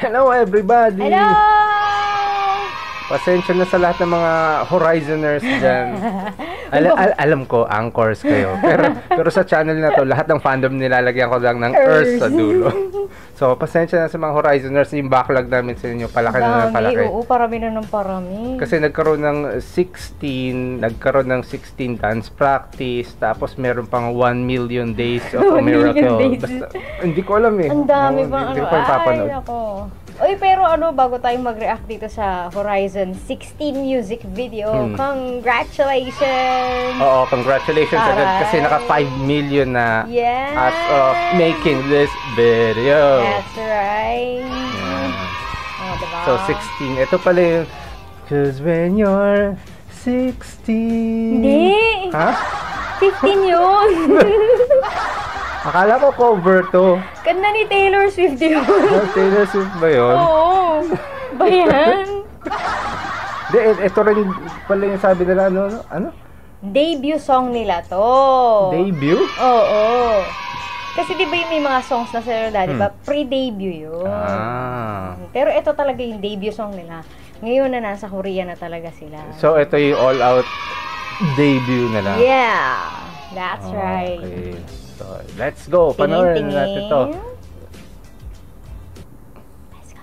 Hello everybody! Hello! Pasensya na sa lahat ng mga Horizoners dyan. Alam ko, anchors kayo. Pero sa channel na to, lahat ng fandom nilalagyan ko lang ng Earth sa dulo. So, pasensya na sa mga Horizoners, yung backlog namin sa inyo, palaki na ng palaki. Oo, parami na ng parami. Kasi nagkaroon ng 16 dance practice, tapos meron pang 1 million days of a miracle. Basta, hindi ko alam eh. Ang dami pang hindi ko pa papanood. Ay, ako. Uy, pero bago tayong mag-react dito sa Horizon 16 music video, congratulations! Oo, congratulations agad kasi naka 5 million na as of making this video. That's right. Yeah. Oh, diba? So, 16. Ito pala yung, 'cause when you're 16... Hindi! Ha? 15 yun! Akala ko cover to. Kanta ni Taylor Swift yun. Taylor Swift ba yun? Oo. Ba yan? Hindi, ito rin pala yung sabi nila, ano? Debut song nila to. Debut? Oo. Kasi di ba yung may mga songs na sila, di ba? Pre-debut yun. Pero ito talaga yung debut song nila. Ngayon na nasa Korea na talaga sila. So, ito yung all-out debut nila? Yeah. That's right. Okay. So, let's go. Panoorin natin to. Let's go.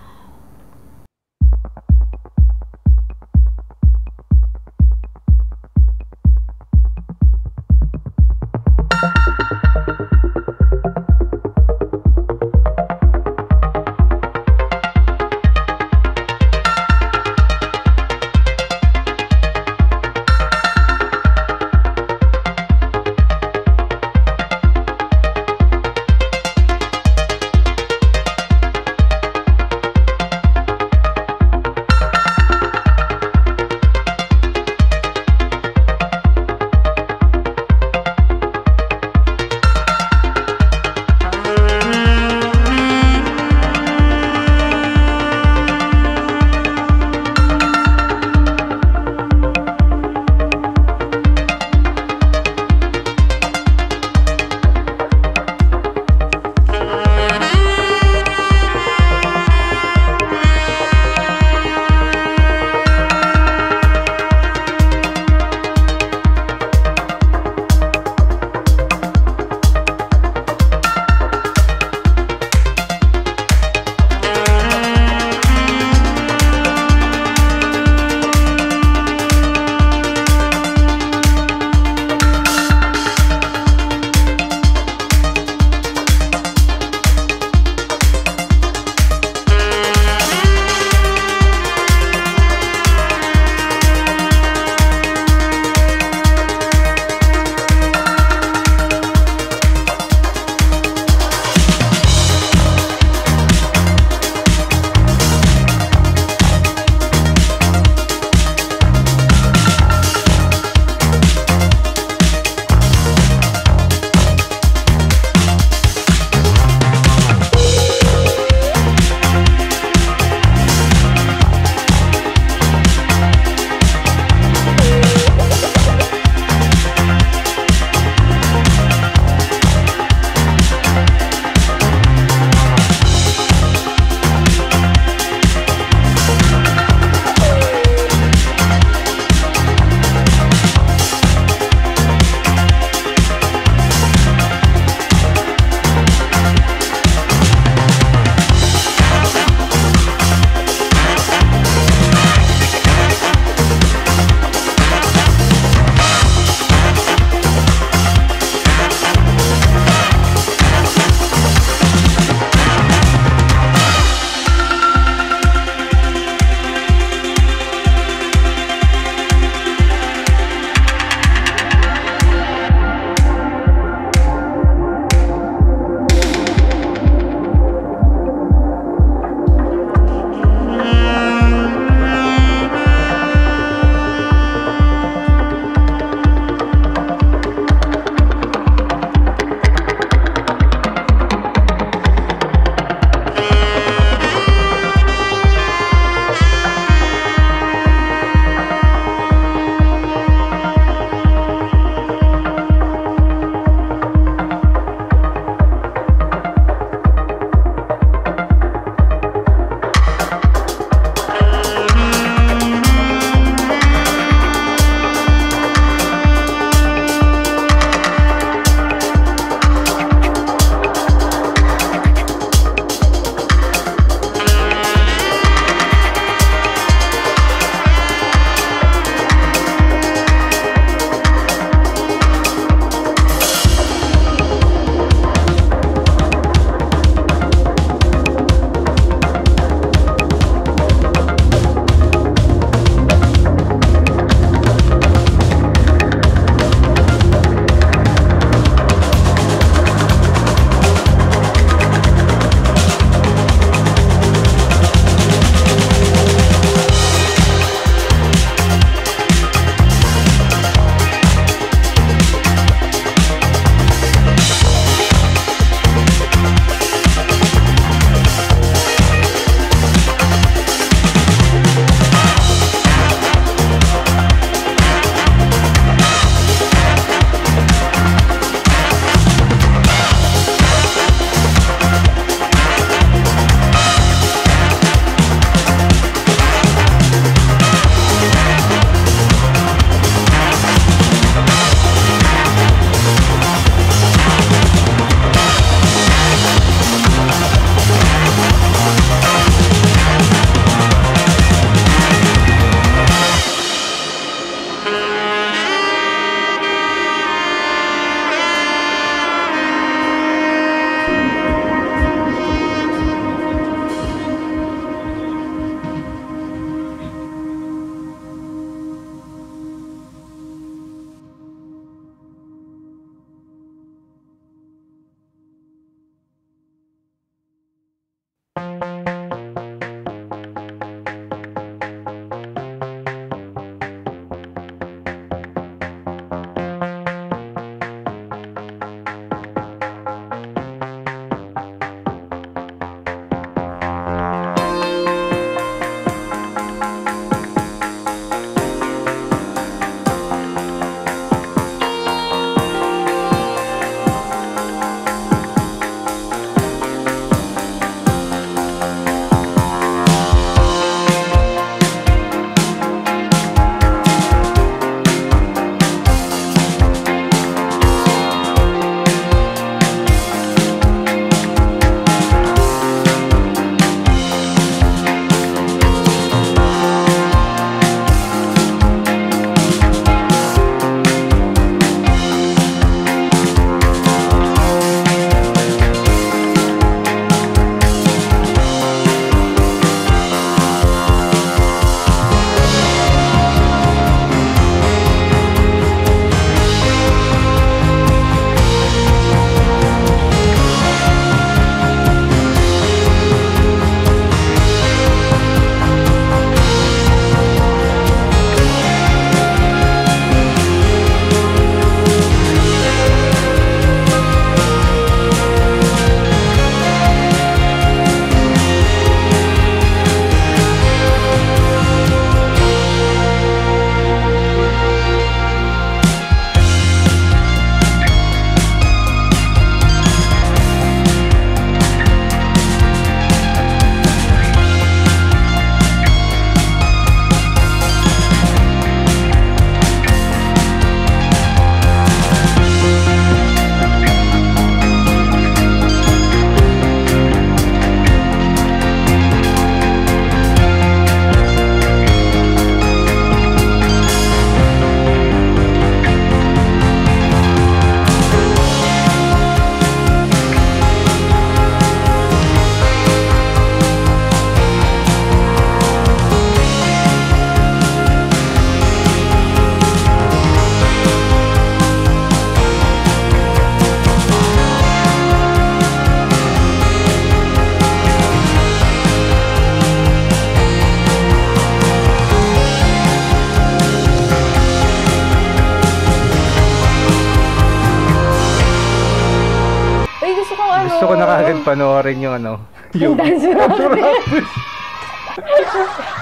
Gusto ko na kagad panoorin yung ano. Yung Dance Rapids.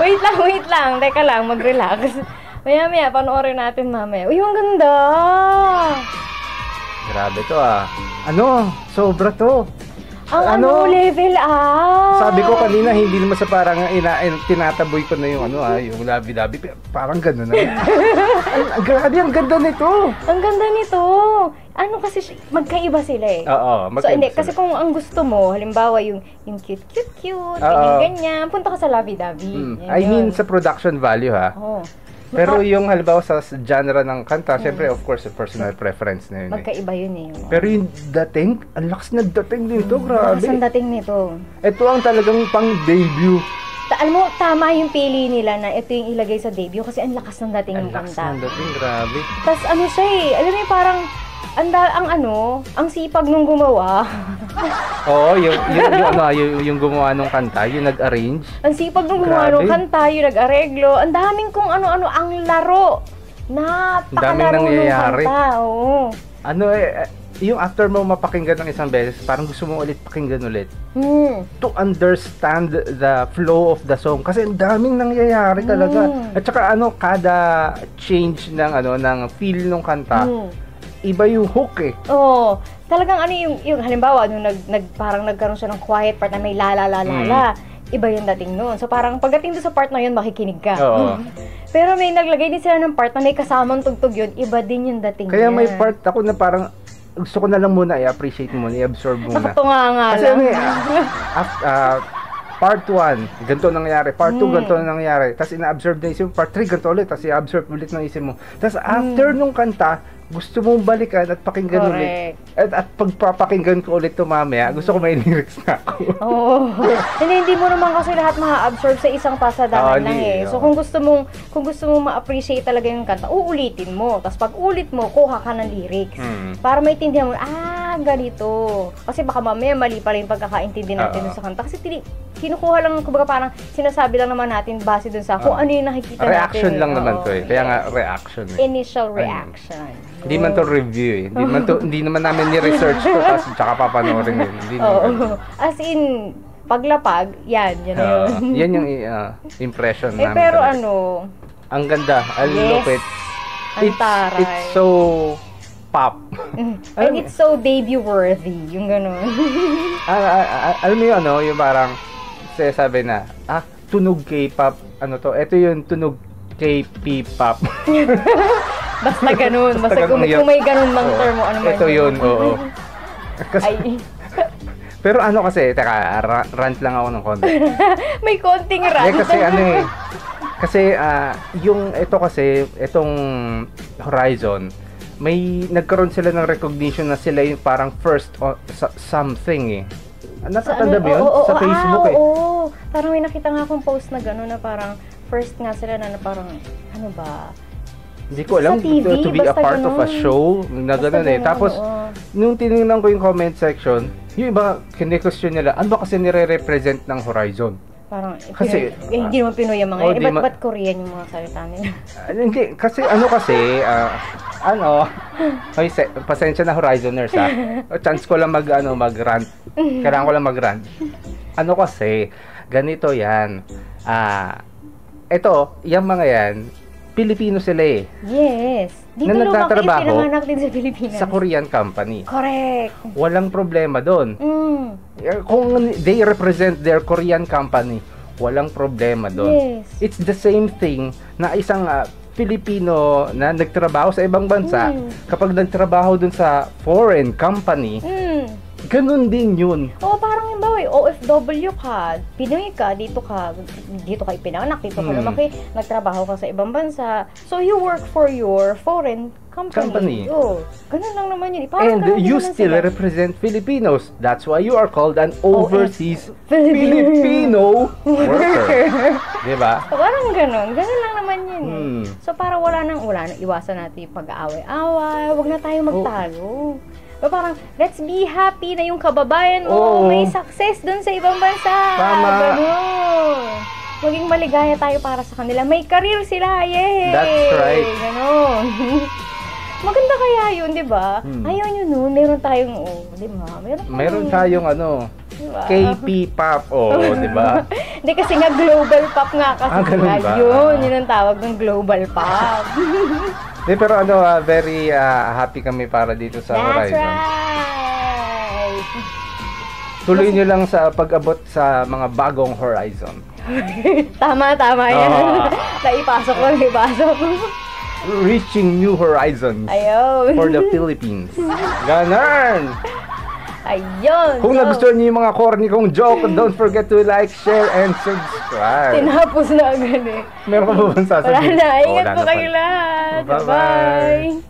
Wait lang. Teka lang, mag-relax. Maya, panoorin natin mamaya. Uy, ang ganda! Grabe to ah. Ano? Sobra to. Ang level up! Sabi ko kanina, hindi naman sa parang tinataboy ko na yung yung labi-labi. Parang gano'n na. Grabe, ang ganda nito. Ang ganda nito. Ano kasi, magkaiba sila eh. Oo, magkaiba. So, hindi, kasi kung ang gusto mo, halimbawa yung cute, ganyan, punta ka sa labi-dabi. I mean, sa production value ha. Oo. Pero yung halimbawa sa genre ng kanta, syempre of course personal preference na yun. Magkaiba yun eh. Pero yung dating, ang lakas na dating nito, grabe. Lakas ang dating nito. Ito ang talagang pang debut. Alam mo, tama yung pili nila na ito yung ilagay sa debut kasi ang lakas ng dating ng kanta. Ang lakas ng dating, grabe. Tapos ano siya eh, alam mo parang ang sipag nung gumawa. Oo, yung gumawa nung kanta, yung nag-arrange. Ang sipag nung gumawa nung kanta, yung nag-areglo. Ang daming kung ano-ano ang laro. Napakalaro nung kanta. Oo. Yung after mo mapakinggan ng isang beses, parang gusto mo ulit pakinggan ulit. To understand the flow of the song. Kasi ang daming nangyayari talaga. At saka kada change ng feel ng kanta, iba yung hook eh. Oo. Talagang yung halimbawa, nung parang nagkaroon siya ng quiet part na may la, iba yung dating nun. So parang pagdating doon sa part na yun, makikinig ka. Oo. Pero may naglagay din sila ng part na may kasamang tugtog yun, iba din yung dating Kaya niya. may part ako na parang gusto ko na lang muna i-appreciate mo, i-absorb muna. Nakatunga nga kasi lang. Part 1, ganito nangyari. Part 2, ganito nangyari. Tapos ina-absorb na isip mo. Part 3, ganito ulit. Tapos i-absorb ulit ng isip mo. Tapos after nung kanta, gusto mong balikan at pakinggan ulit. At pagpapakinggan ko ulit to mamaya, gusto ko may lyrics na ako. Oo. Hindi mo naman kasi lahat ma-absorb sa isang pasadahan lang eh. So kung gusto mong ma-appreciate talaga yung kanta, uulitin mo. Tapos pag ulit mo, kuha ka ng lyrics. Para maintindihan mo, ganito. Kasi baka mamaya mali pa rin pagkakaintindi natin dun sa kanta. Kasi kinukuha lang, kumbaga parang sinasabi lang naman natin base dun sa kung ano yung nakikita natin. Reaction lang naman to eh. Kaya nga reaction eh. Initial reaction. Hindi man to review eh. Hindi naman namin ni-research to kasi tsaka papanoorin yun. Hindi naman. As in, paglapag, yan yun. Yan yung impression namin. Pero talaga. Ang ganda. I love it. It's so pop. And it's so debut-worthy. Yung gano'n. Alam mo yun, yung parang sabi na, tunog K-pop. Ano to? Ito yung tunog K-pop. Basta ganun. Basta kung may ganun mang term mo, ano man. Ito yun, oo. Pero ano kasi, teka, rant lang ako ng konti. May konting rant. Kasi itong Horizon, may nagkaroon sila ng recognition na sila yung parang first something eh. Natatanda ba yun? Sa Facebook eh. Oo. Parang may nakita nga akong post na gano'n na parang first nga sila na parang, ano ba? Hindi ko alam, TV, to be a part of a show, na gano'n eh. Tapos, nung tinignan ko yung comment section, yung iba, kine-question nila, ano ba kasi nire-represent ng Horizon? Parang, kasi, hindi naman Pinoy yung mga yun. Ba't Korean yung mga salita nila? Hindi, kasi pasensya na Horizoners ha. Chance ko lang mag-rant. Kailangan ko lang mag-rant. Ganito yan. Yung mga yan, Pilipino sila eh. Yes. Dito na nagtatrabaho pinanganak din sa Pilipinas. Sa Korean company. Correct. Walang problema doon. Kung they represent their Korean company, walang problema doon. Yes. It's the same thing na isang Pilipino na nagtrabaho sa ibang bansa, kapag nagtrabaho doon sa foreign company, ganun din yun. Parang yung bawi, OFW ka, Pinoy ka, dito ka ipinanganak, dito ka lumaki, nagtrabaho ka sa ibang bansa, so you work for your foreign company. Ganun lang naman yun. And you still represent Filipinos. That's why you are called an overseas Filipino worker. Diba? Parang ganun lang naman yun. So para wala nang iwasan natin yung pag-aaway-away, wag na tayo magtalo. Parang, let's be happy na yung kababayan mo may success dun sa ibang bansa. Tama. Ganun. Maging maligaya tayo para sa kanila. May career sila. Yay! That's right. Ganun. Maganda kaya yun, di ba? Ayaw nyo nun. Meron tayong, di ba? Meron tayong diba? KP-pop, di ba? Hindi kasi nga global pop nga kasi. Ganun ba? Yun ang tawag ng global pop. Pero very happy kami para dito sa Horizon. That's right! Tuloy nyo lang sa pag-abot sa mga bagong Horizon. Tama yan. Naipasok. Reaching new horizons. Ayun. For the Philippines. Ganun! Ayun. Kung nagustuhan niyo yung mga corny kong joke, don't forget to like, share, and subscribe. Tinapos na agad eh. Meron ka ba bang sasabihin? Wala na. Ingat po kayo lahat. Bye-bye.